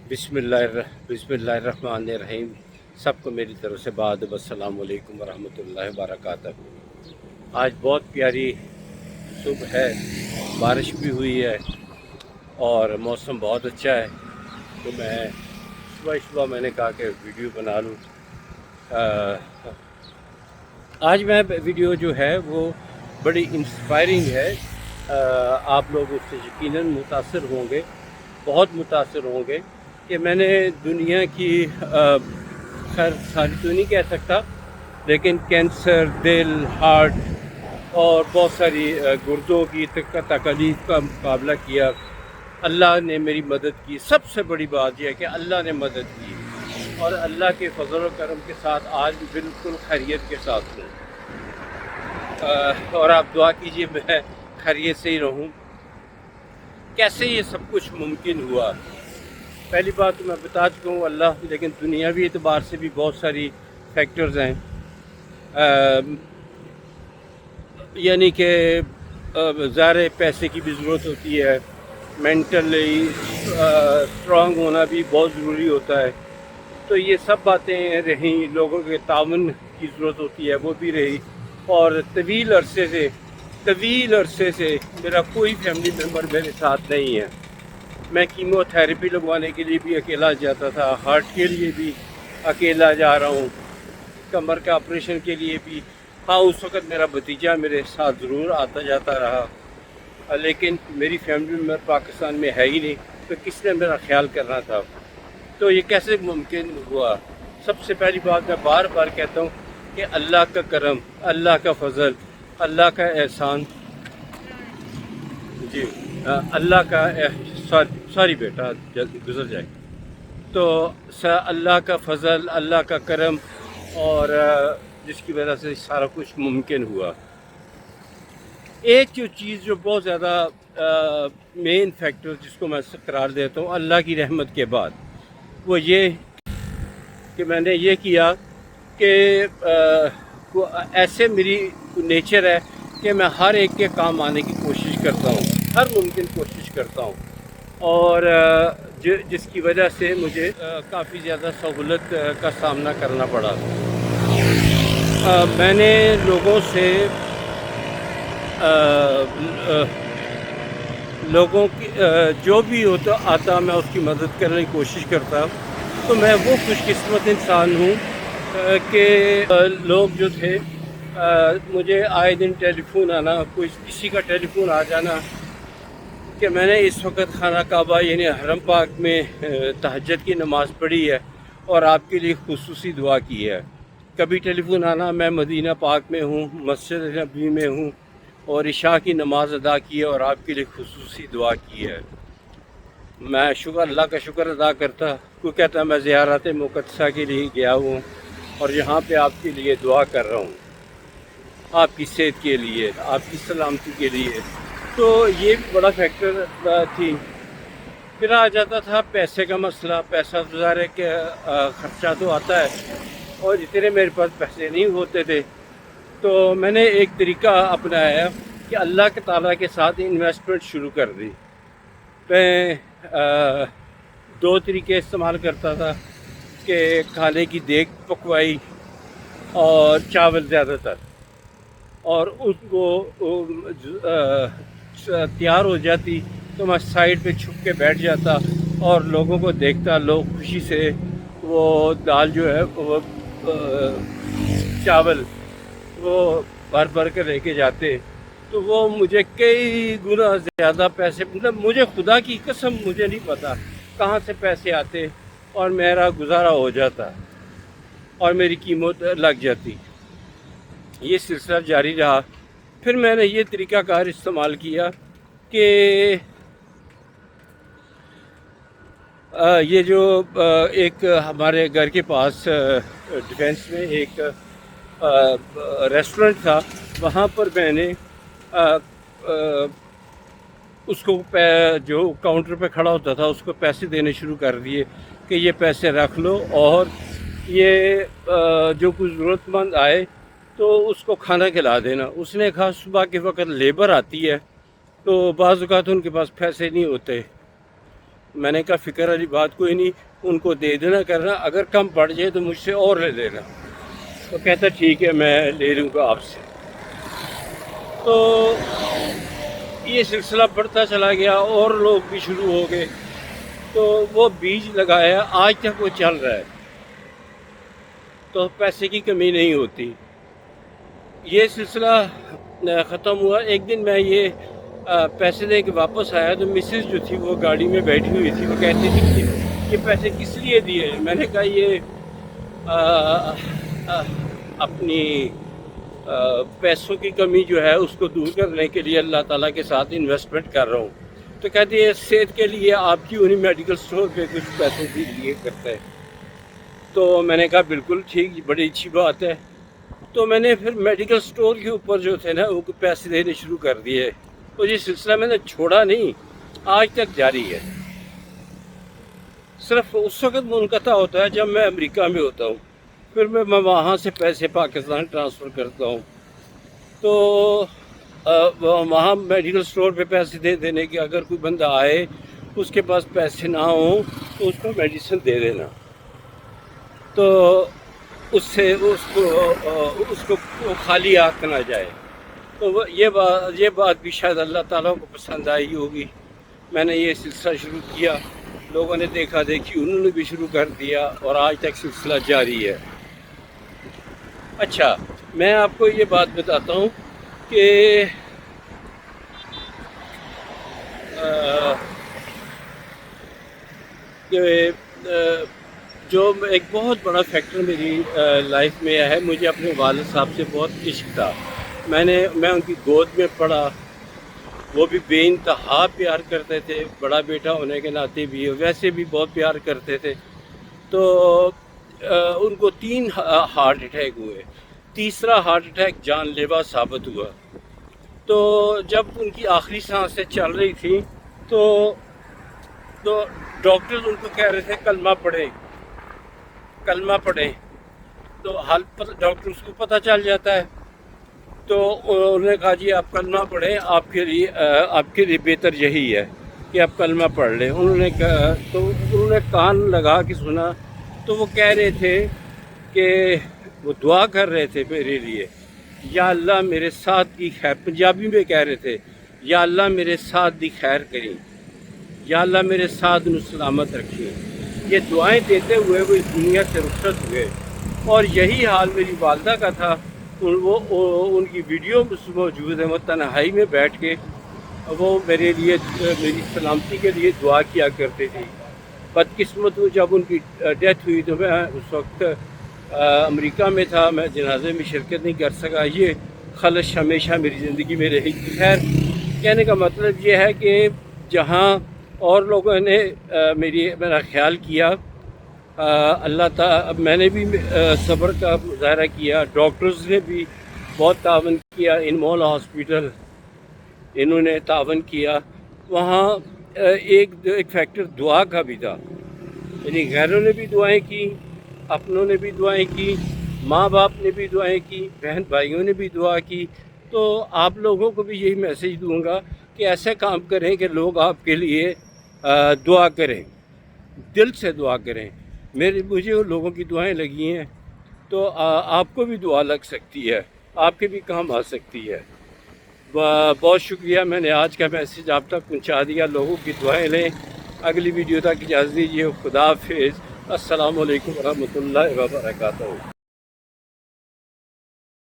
बिस्मिल्लाहिर्रहमानिर्रहीम। सबको मेरी तरफ से बाद अस्सलाम वालेकुम वरहमतुल्लाहि वबरकातुहू। आज बहुत प्यारी सुबह है, बारिश भी हुई है और मौसम बहुत अच्छा है। तो मैं सुबह सुबह मैंने कहा कि वीडियो बना लूँ। आज मैं वीडियो जो है वो बड़ी इंस्पायरिंग है। आप लोग उससे यकीनन मुतासर होंगे, बहुत मुतासर होंगे कि मैंने दुनिया की खैर सारी तो नहीं कह सकता, लेकिन कैंसर, दिल, हार्ट और बहुत सारी गुर्दों की तकलीफ का मुकाबला किया। अल्लाह ने मेरी मदद की। सबसे बड़ी बात यह है कि अल्लाह ने मदद की और अल्लाह के फजल और करम के साथ आज भी बिल्कुल खैरियत के साथ हूँ। और आप दुआ कीजिए मैं खैरियत से ही रहूँ। कैसे ये सब कुछ मुमकिन हुआ? पहली बात तो मैं बता चुका हूँ अल्लाह, लेकिन दुनियावी एतबार से भी बहुत सारी फैक्टर्स हैं। यानी कि ज़ाहिर पैसे की भी ज़रूरत होती है, मेंटली स्ट्रॉन्ग होना भी बहुत ज़रूरी होता है। तो ये सब बातें रहीं, लोगों के ताउन की ज़रूरत होती है वो भी रही। और तवील अरसे से मेरा कोई फैमिली मेम्बर मेरे साथ नहीं है। मैं कीमोथेरेपी लगवाने के लिए भी अकेला जाता था, हार्ट के लिए भी अकेला जा रहा हूँ, कमर का ऑपरेशन के लिए भी। हाँ, उस वक़्त मेरा भतीजा मेरे साथ ज़रूर आता जाता रहा, लेकिन मेरी फैमिली मेम्बर पाकिस्तान में है ही नहीं, तो किसने मेरा ख्याल करना था? तो ये कैसे मुमकिन हुआ? सबसे पहली बात मैं बार बार कहता हूँ कि अल्लाह का करम, अल्लाह का फजल, अल्लाह का एहसान। जी, अल्लाह का सॉरी बेटा, जल्दी गुजर जाए। तो अल्लाह का फजल, अल्लाह का करम, और जिसकी वजह से सारा कुछ मुमकिन हुआ। एक जो चीज़ जो बहुत ज़्यादा मेन फैक्टर जिसको मैं करार देता हूँ अल्लाह की रहमत के बाद, वो ये कि मैंने ये किया कि ऐसे मेरी नेचर है कि मैं हर एक के काम आने की कोशिश करता हूँ, हर मुमकिन कोशिश करता हूँ। और जिसकी वजह से मुझे काफ़ी ज़्यादा सहूलत का सामना करना पड़ा। मैंने लोगों से लोगों की जो भी होता आता मैं उसकी मदद करने की कोशिश करता। तो मैं वो खुशकिस्मत इंसान हूँ कि लोग जो थे मुझे आए दिन टेलीफोन आना, कोई किसी का टेलीफोन आ जाना कि मैंने इस वक्त खाना काबा यानी हरम पाक में तहज्जुद की नमाज़ पढ़ी है और आपके लिए खुसूसी दुआ की है। कभी टेलीफोन आना मैं मदीना पाक में हूँ, मस्जिद नबी में हूँ और इशा की नमाज़ अदा की है और आपके लिए खुसूसी दुआ की है। मैं अल्लाह का शुक्र अदा करता। कोई कहता मैं ज़ियारत मुक़द्दसा के लिए गया हूँ और यहाँ पे आपके लिए दुआ कर रहा हूँ, आपकी सेहत के लिए, आपकी सलामती के लिए। तो ये भी बड़ा फैक्टर थी। फिर आ जाता था पैसे का मसला। पैसा तो ज़ाहिर है कि ख़र्चा तो आता है और इतने मेरे पास पैसे नहीं होते थे। तो मैंने एक तरीका अपनाया कि अल्लाह के ताला के साथ इन्वेस्टमेंट शुरू कर दी। मैं दो तरीके इस्तेमाल करता था कि खाने की देग पकवाई और चावल ज़्यादातर, और उसको तैयार हो जाती तो मैं साइड पे छुप के बैठ जाता और लोगों को देखता। लोग खुशी से वो दाल जो है वो चावल वो भर भर के लेके जाते। तो वो मुझे कई गुना ज़्यादा पैसे, मतलब मुझे खुदा की कसम मुझे नहीं पता कहाँ से पैसे आते और मेरा गुजारा हो जाता और मेरी कीमत लग जाती। ये सिलसिला जारी रहा। फिर मैंने ये तरीक़ाकार इस्तेमाल किया कि ये जो एक हमारे घर के पास डिफेंस में एक रेस्टोरेंट था, वहाँ पर मैंने उसको जो काउंटर पे खड़ा होता था उसको पैसे देने शुरू कर दिए कि ये पैसे रख लो और ये जो कुछ ज़रूरतमंद आए तो उसको खाना खिला देना। उसने कहा सुबह के वक्त लेबर आती है तो बाज़ औक़ात उनके पास पैसे नहीं होते, میں نے کہا فکر والی بات کوئی نہیں، ان کو دے دینا کرنا، اگر کم پڑ جائے تو مجھ سے اور لے لینا۔ تو کہتا ٹھیک ہے میں لے لوں گا آپ سے۔ تو یہ سلسلہ بڑھتا چلا گیا، اور لوگ بھی شروع ہو گئے، تو وہ بیج لگایا، آج تک وہ چل رہا ہے، تو پیسے کی کمی نہیں ہوتی۔ یہ سلسلہ ختم ہوا، ایک دن میں یہ پیسے دے کے واپس آیا تو مسز جو تھی وہ گاڑی میں بیٹھی ہوئی تھی، وہ کہتی تھی کہ یہ پیسے کس لیے دیے؟ میں نے کہا یہ اپنی پیسوں کی کمی جو ہے اس کو دور کرنے کے لیے اللہ تعالیٰ کے ساتھ انویسٹمنٹ کر رہا ہوں۔ تو کہتی ہے صحت کے لیے آپ کیوں نہیں میڈیکل سٹور پہ کچھ پیسوں کے لیے کرتے ہیں؟ تو میں نے کہا بالکل ٹھیک، بڑی اچھی بات ہے۔ تو میں نے پھر میڈیکل سٹور کے اوپر جو تھے نا وہ پیسے دینے شروع کر دیے، تو یہ سلسلہ میں نے چھوڑا نہیں، آج تک جاری ہے۔ صرف اس وقت منقطع ہوتا ہے جب میں امریکہ میں ہوتا ہوں، پھر میں وہاں سے پیسے پاکستان ٹرانسفر کرتا ہوں، تو وہاں میڈیکل سٹور پہ پیسے دے دینے کے، اگر کوئی بندہ آئے اس کے پاس پیسے نہ ہوں تو اس کو میڈیسن دے دینا، تو اس سے اس کو خالی ہاتھ نہ جائے۔ تو یہ بات بھی شاید اللہ تعالیٰ کو پسند آئی ہوگی۔ میں نے یہ سلسلہ شروع کیا، لوگوں نے دیکھا دیکھی، انہوں نے بھی شروع کر دیا، اور آج تک سلسلہ جاری ہے۔ اچھا، میں آپ کو یہ بات بتاتا ہوں کہ جو ایک بہت بڑا فیکٹر میری لائف میں ہے، مجھے اپنے والد صاحب سے بہت عشق تھا۔ میں ان کی گود میں پڑا، وہ بھی بے انتہا پیار کرتے تھے، بڑا بیٹا ہونے کے ناطے بھی، ویسے بھی بہت پیار کرتے تھے۔ تو ان کو 3 ہارٹ اٹیک ہوئے، تیسرا ہارٹ اٹیک جان لیوا ثابت ہوا۔ تو جب ان کی آخری سانسیں چل رہی تھیں تو ڈاکٹر ان کو کہہ رہے تھے کلمہ پڑھیں، تو ڈاکٹر کو پتہ چل جاتا ہے، تو انہوں نے کہا جی آپ کلمہ پڑھیں، آپ کے لیے بہتر یہی ہے کہ آپ کلمہ پڑھ لیں۔ انہوں نے کان لگا کے سنا، تو وہ کہہ رہے تھے کہ وہ دعا کر رہے تھے میرے لیے، یا اللہ میرے ساتھ کی خیر، پنجابی میں کہہ رہے تھے، یا اللہ میرے ساتھ دی خیر کریں، یا اللہ میرے ساتھ نو سلامت رکھیں۔ یہ دعائیں دیتے ہوئے وہ اس دنیا سے رخصت ہوئے، اور یہی حال میری والدہ کا تھا۔ ان کی ویڈیو موجود ہے، وہ تنہائی میں بیٹھ کے وہ میرے لیے، میری سلامتی کے لیے دعا کیا کرتے تھے۔ بدقسمت جب ان کی ڈیتھ ہوئی تو میں اس وقت امریکہ میں تھا، میں جنازے میں شرکت نہیں کر سکا۔ یہ خلش ہمیشہ میری زندگی میں رہی۔ خیر، کہنے کا مطلب یہ ہے کہ جہاں اور لوگوں نے میرا خیال کیا، اللہ تعالیٰ، میں نے بھی صبر کا مظاہرہ کیا، ڈاکٹرز نے بھی بہت تعاون کیا، انمول ہاسپٹل انہوں نے تعاون کیا۔ وہاں ایک فیکٹر دعا کا بھی تھا، یعنی غیروں نے بھی دعائیں کی، اپنوں نے بھی دعائیں کی، ماں باپ نے بھی دعائیں کی، بہن بھائیوں نے بھی دعا کی۔ تو آپ لوگوں کو بھی یہی میسیج دوں گا کہ ایسے کام کریں کہ لوگ آپ کے لیے دعا کریں، دل سے دعا کریں۔ مجھے ان لوگوں کی دعائیں لگی ہیں، تو آپ کو بھی دعا لگ سکتی ہے، آپ کے بھی کام آ سکتی ہے۔ بہت شکریہ، میں نے آج کا میسیج آپ تک پہنچا دیا۔ لوگوں کی دعائیں لیں۔ اگلی ویڈیو تک اجازت دیجیے۔ خدا حافظ۔ السلام علیکم ورحمۃ اللہ وبرکاتہ۔